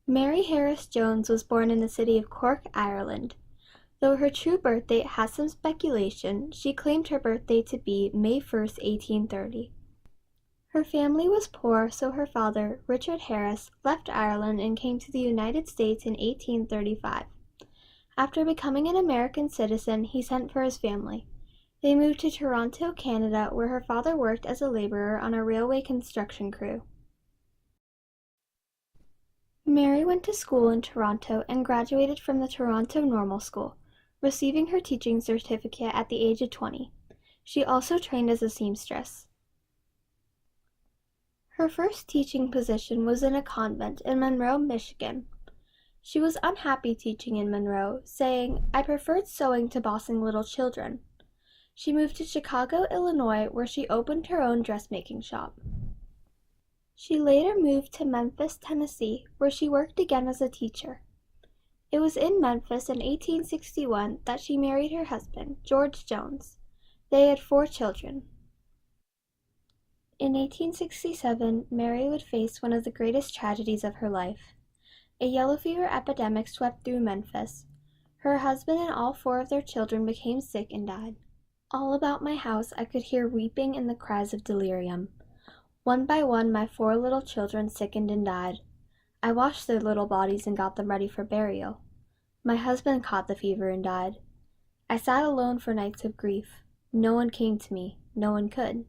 Mary Harris Jones was born in the city of Cork, Ireland. Though her true birth date has some speculation, she claimed her birthday to be May 1st, 1830. Her family was poor, so her father, Richard Harris, left Ireland and came to the United States in 1835. After becoming an American citizen, he sent for his family. They moved to Toronto, Canada, where her father worked as a laborer on a railway construction crew. Mary went to school in Toronto and graduated from the Toronto Normal School, receiving her teaching certificate at the age of 20. She also trained as a seamstress. Her first teaching position was in a convent in Monroe, Michigan. She was unhappy teaching in Monroe, saying, "I preferred sewing to bossing little children." She moved to Chicago, Illinois, where she opened her own dressmaking shop. She later moved to Memphis, Tennessee, where she worked again as a teacher. It was in Memphis in 1861 that she married her husband, George Jones. They had 4 children. In 1867, Mary would face one of the greatest tragedies of her life. A yellow fever epidemic swept through Memphis. Her husband and all 4 of their children became sick and died. All about my house I could hear weeping and the cries of delirium. One by one my 4 little children sickened and died. I washed their little bodies and got them ready for burial. My husband caught the fever and died. I sat alone for nights of grief. No one came to me. No one could.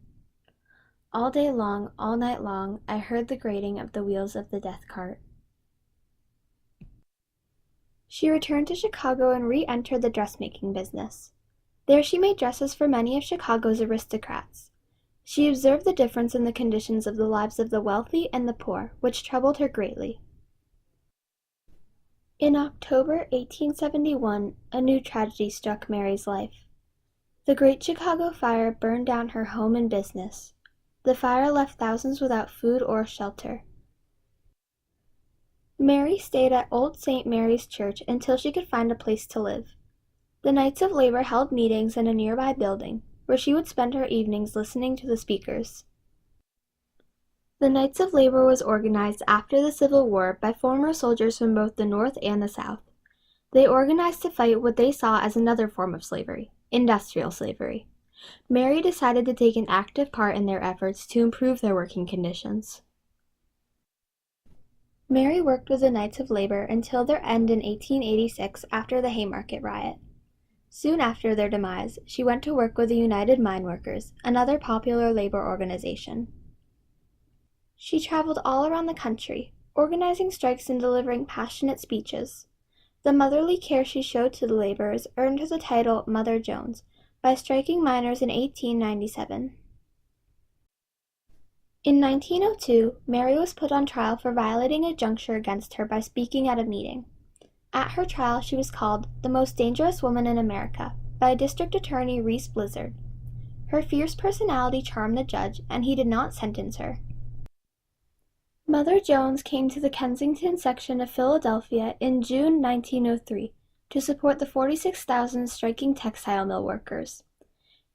All day long, all night long, I heard the grating of the wheels of the death cart. She returned to Chicago and re-entered the dressmaking business. There she made dresses for many of Chicago's aristocrats. She observed the difference in the conditions of the lives of the wealthy and the poor, which troubled her greatly. In October 1871, a new tragedy struck Mary's life. The Great Chicago Fire burned down her home and business. The fire left thousands without food or shelter. Mary stayed at Old St. Mary's Church until she could find a place to live. The Knights of Labor held meetings in a nearby building, where she would spend her evenings listening to the speakers. The Knights of Labor was organized after the Civil War by former soldiers from both the North and the South. They organized to fight what they saw as another form of slavery, industrial slavery. Mary decided to take an active part in their efforts to improve their working conditions. Mary worked with the Knights of Labor until their end in 1886 after the Haymarket riot. Soon after their demise, she went to work with the United Mine Workers, another popular labor organization. She traveled all around the country, organizing strikes and delivering passionate speeches. The motherly care she showed to the laborers earned her the title Mother Jones by striking miners in 1897. In 1902, Mary was put on trial for violating a juncture against her by speaking at a meeting. At her trial, she was called "the most dangerous woman in America" by District Attorney Reese Blizzard. Her fierce personality charmed the judge, and he did not sentence her. Mother Jones came to the Kensington section of Philadelphia in June 1903 to support the 46,000 striking textile mill workers.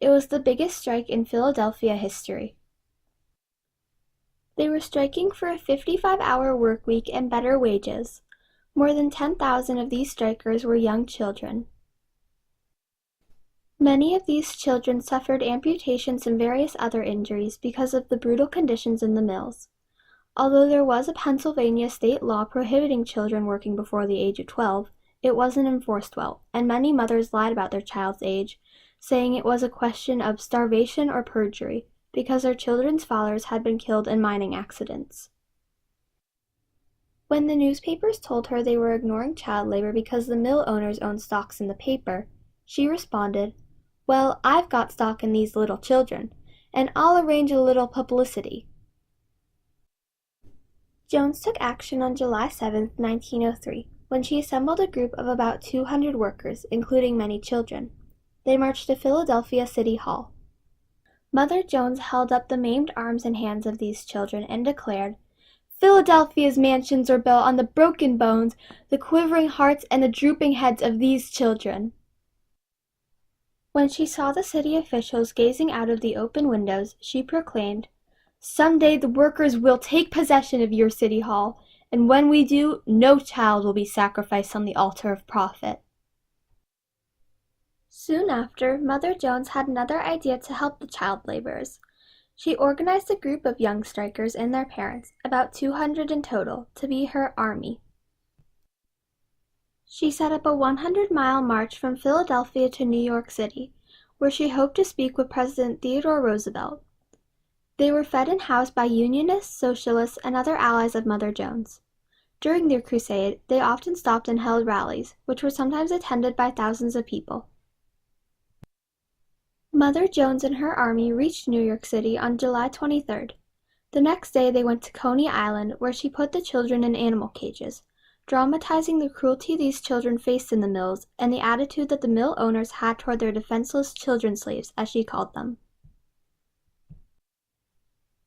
It was the biggest strike in Philadelphia history. They were striking for a 55-hour work week and better wages. More than 10,000 of these strikers were young children. Many of these children suffered amputations and various other injuries because of the brutal conditions in the mills. Although there was a Pennsylvania state law prohibiting children working before the age of 12, it wasn't enforced well, and many mothers lied about their child's age, saying it was a question of starvation or perjury, because their children's fathers had been killed in mining accidents. When the newspapers told her they were ignoring child labor because the mill owners owned stocks in the paper, she responded, "Well, I've got stock in these little children, and I'll arrange a little publicity." Jones took action on July 7, 1903, when she assembled a group of about 200 workers, including many children. They marched to Philadelphia City Hall. Mother Jones held up the maimed arms and hands of these children and declared, "Philadelphia's mansions are built on the broken bones, the quivering hearts, and the drooping heads of these children." When she saw the city officials gazing out of the open windows, she proclaimed, "Someday the workers will take possession of your city hall, and when we do, no child will be sacrificed on the altar of profit." Soon after, Mother Jones had another idea to help the child laborers. She organized a group of young strikers and their parents, about 200 in total, to be her army. She set up a 100-mile march from Philadelphia to New York City, where she hoped to speak with President Theodore Roosevelt. They were fed and housed by Unionists, Socialists, and other allies of Mother Jones. During their crusade, they often stopped and held rallies, which were sometimes attended by thousands of people. Mother Jones and her army reached New York City on July 23rd. The next day they went to Coney Island, where she put the children in animal cages, dramatizing the cruelty these children faced in the mills and the attitude that the mill owners had toward their defenseless children slaves, as she called them.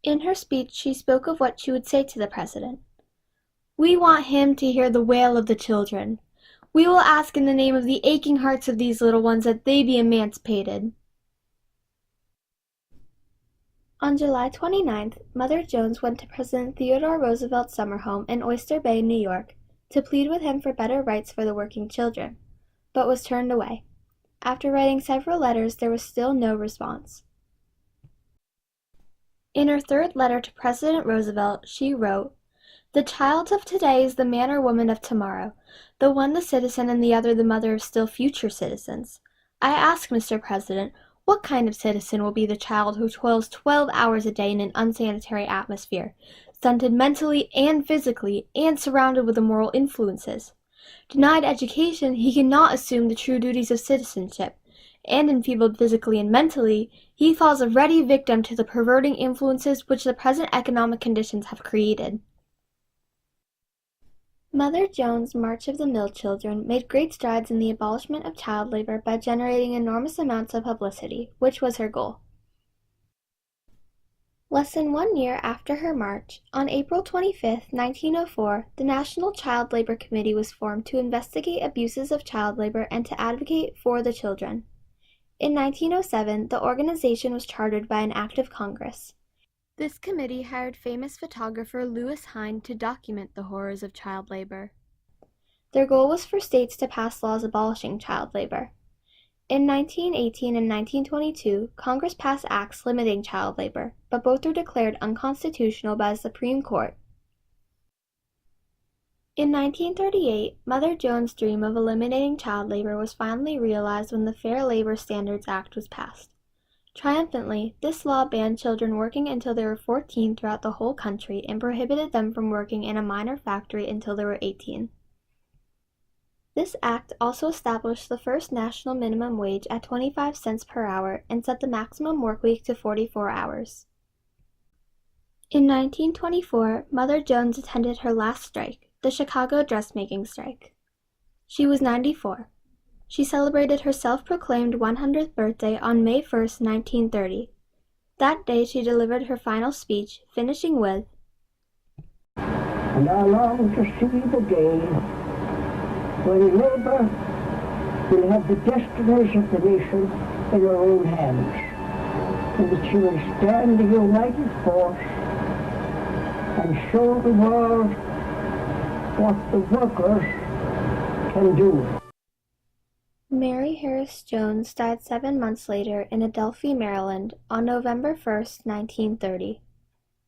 In her speech, she spoke of what she would say to the president. "We want him to hear the wail of the children. We will ask in the name of the aching hearts of these little ones that they be emancipated." On July 29th, Mother Jones went to President Theodore Roosevelt's summer home in Oyster Bay, New York, to plead with him for better rights for the working children, but was turned away. After writing several letters, there was still no response. In her third letter to President Roosevelt, she wrote, "The child of today is the man or woman of tomorrow, the one the citizen and the other the mother of still future citizens. I ask, Mr. President, what kind of citizen will be the child who toils 12 hours a day in an unsanitary atmosphere, stunted mentally and physically, and surrounded with immoral influences? Denied education, he cannot assume the true duties of citizenship, and enfeebled physically and mentally, he falls a ready victim to the perverting influences which the present economic conditions have created." Mother Jones' March of the Mill Children made great strides in the abolishment of child labor by generating enormous amounts of publicity, which was her goal. Less than 1 year after her march, on April 25, 1904, the National Child Labor Committee was formed to investigate abuses of child labor and to advocate for the children. In 1907, the organization was chartered by an act of Congress. This committee hired famous photographer Lewis Hine to document the horrors of child labor. Their goal was for states to pass laws abolishing child labor. In 1918 and 1922, Congress passed acts limiting child labor, but both were declared unconstitutional by the Supreme Court. In 1938, Mother Jones' dream of eliminating child labor was finally realized when the Fair Labor Standards Act was passed. Triumphantly, this law banned children working until they were 14 throughout the whole country and prohibited them from working in a minor factory until they were 18. This act also established the first national minimum wage at 25 cents per hour and set the maximum workweek to 44 hours. In 1924, Mother Jones attended her last strike, the Chicago dressmaking strike. She was 94. She celebrated her self-proclaimed 100th birthday on May 1, 1930. That day she delivered her final speech, finishing with, "And I long to see the day when labor will have the destinies of the nation in her own hands, and that she will stand a united force and show the world what the workers can do." Mary Harris Jones died 7 months later in Adelphi, Maryland, on November 1, 1930.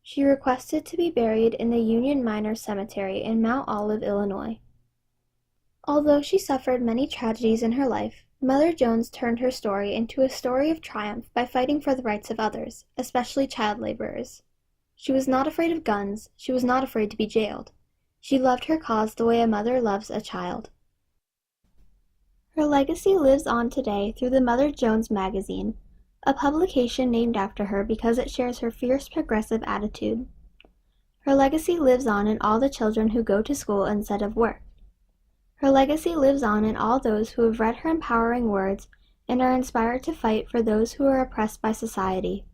She requested to be buried in the Union Miners Cemetery in Mount Olive, Illinois. Although she suffered many tragedies in her life, Mother Jones turned her story into a story of triumph by fighting for the rights of others, especially child laborers. She was not afraid of guns. She was not afraid to be jailed. She loved her cause the way a mother loves a child. Her legacy lives on today through the Mother Jones magazine, a publication named after her because it shares her fierce progressive attitude. Her legacy lives on in all the children who go to school instead of work. Her legacy lives on in all those who have read her empowering words and are inspired to fight for those who are oppressed by society.